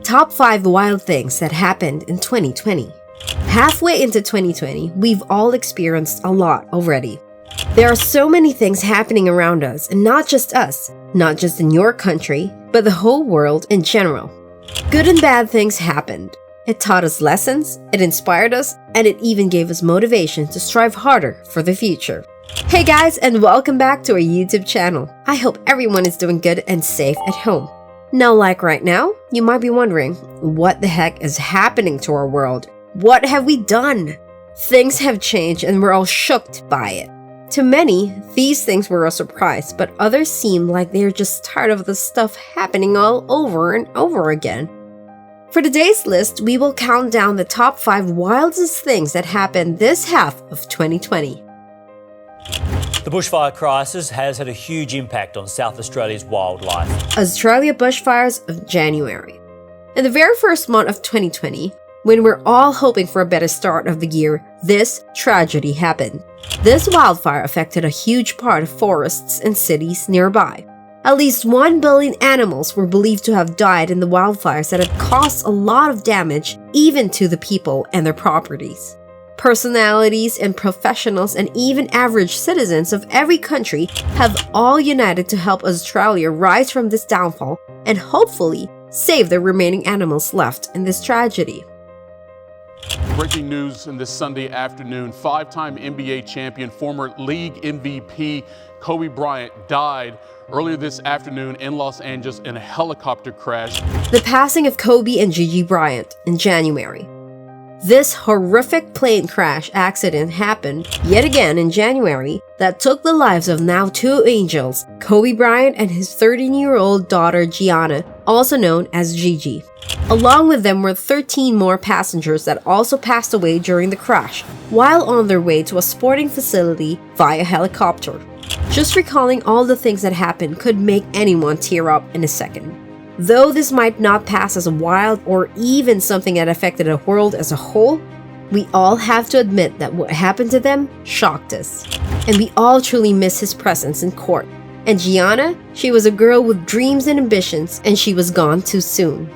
Top 5 wild things that happened in 2020. Halfway into 2020, we've all experienced a lot already. There are so many things happening around us, and not just us, not just in your country, but the whole world in general. Good and bad things happened. It taught us lessons, it inspired us, and it even gave us motivation to strive harder for the future. Hey guys, and welcome back to our YouTube channel. I hope everyone is doing good and safe at home. Now, like right now, you might be wondering, what the heck is happening to our world? What have we done? Things have changed and we're all shocked by it. To many, these things were a surprise, but others seem like they're just tired of the stuff happening all over and over again. For today's list, we will count down the top 5 wildest things that happened this half of 2020. The bushfire crisis has had a huge impact on South Australia's wildlife. Australia bushfires of January. In the very first month of 2020, when we're all hoping for a better start of the year, this tragedy happened. This wildfire affected a huge part of forests and cities nearby. At least 1 billion animals were believed to have died in the wildfires that had caused a lot of damage even to the people and their properties. Personalities and professionals and even average citizens of every country have all united to help Australia rise from this downfall and hopefully save the remaining animals left in this tragedy. Breaking news in this Sunday afternoon, 5-time NBA champion, former league MVP Kobe Bryant died earlier this afternoon in Los Angeles in a helicopter crash. The passing of Kobe and Gigi Bryant in January. This horrific plane crash accident happened yet again in January that took the lives of now 2 angels, Kobe Bryant and his 13-year-old daughter Gianna, also known as Gigi. Along with them were 13 more passengers that also passed away during the crash while on their way to a sporting facility via helicopter. Just recalling all the things that happened could make anyone tear up in a second. Though this might not pass as wild or even something that affected the world as a whole, we all have to admit that what happened to them shocked us. And we all truly miss his presence in court. And Gianna, she was a girl with dreams and ambitions, and she was gone too soon.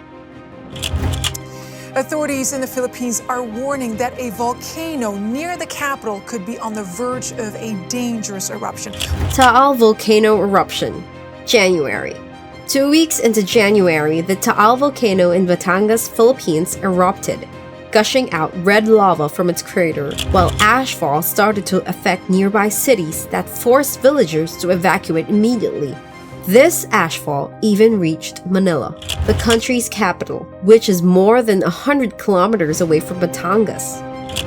Authorities in the Philippines are warning that a volcano near the capital could be on the verge of a dangerous eruption. Taal Volcano eruption, January. 2 weeks into January, the Taal Volcano in Batangas, Philippines erupted, gushing out red lava from its crater, while ashfall started to affect nearby cities that forced villagers to evacuate immediately. This ashfall even reached Manila, the country's capital, which is more than 100 kilometers away from Batangas.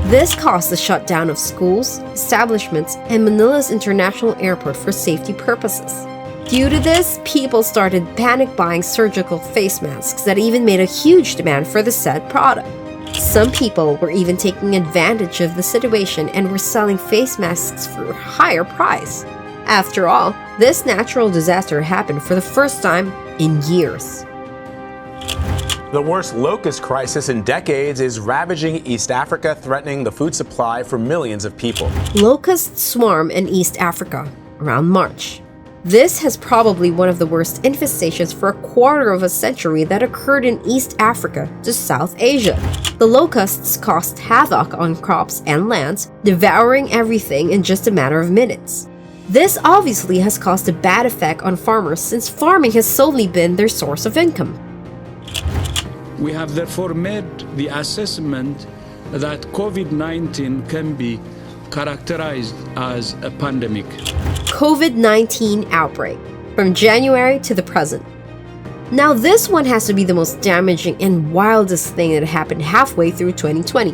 This caused the shutdown of schools, establishments, and Manila's international airport for safety purposes. Due to this, people started panic buying surgical face masks that even made a huge demand for the said product. Some people were even taking advantage of the situation and were selling face masks for a higher price. After all, this natural disaster happened for the first time in years. The worst locust crisis in decades is ravaging East Africa, threatening the food supply for millions of people. Locusts swarm in East Africa around March. This has probably one of the worst infestations for a quarter of a century that occurred in East Africa to South Asia. The locusts caused havoc on crops and lands, devouring everything in just a matter of minutes. This obviously has caused a bad effect on farmers since farming has solely been their source of income. We have therefore made the assessment that COVID-19 can be characterized as a pandemic. COVID-19 outbreak, from January to the present. Now this one has to be the most damaging and wildest thing that happened halfway through 2020.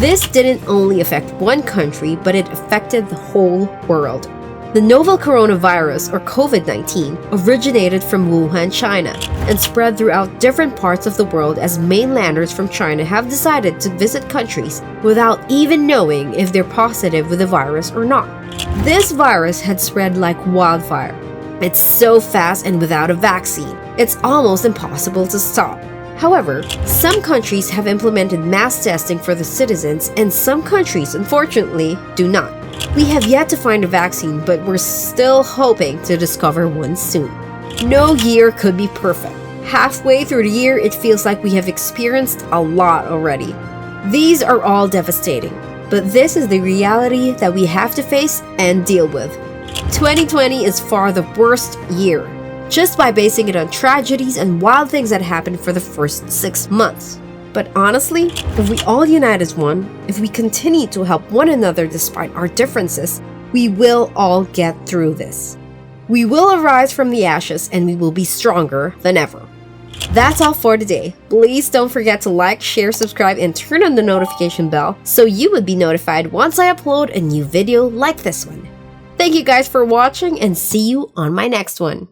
This didn't only affect one country, but it affected the whole world. The novel coronavirus, or COVID-19, originated from Wuhan, China, and spread throughout different parts of the world as mainlanders from China have decided to visit countries without even knowing if they're positive with the virus or not. This virus had spread like wildfire. It's so fast and without a vaccine, it's almost impossible to stop. However, some countries have implemented mass testing for the citizens, and some countries, unfortunately, do not. We have yet to find a vaccine, but we're still hoping to discover one soon. No year could be perfect. Halfway through the year, it feels like we have experienced a lot already. These are all devastating, but this is the reality that we have to face and deal with. 2020 is far the worst year, just by basing it on tragedies and wild things that happened for the first 6 months. But honestly, if we all unite as one, if we continue to help one another despite our differences, we will all get through this. We will arise from the ashes and we will be stronger than ever. That's all for today. Please don't forget to like, share, subscribe, and turn on the notification bell so you would be notified once I upload a new video like this one. Thank you guys for watching and see you on my next one.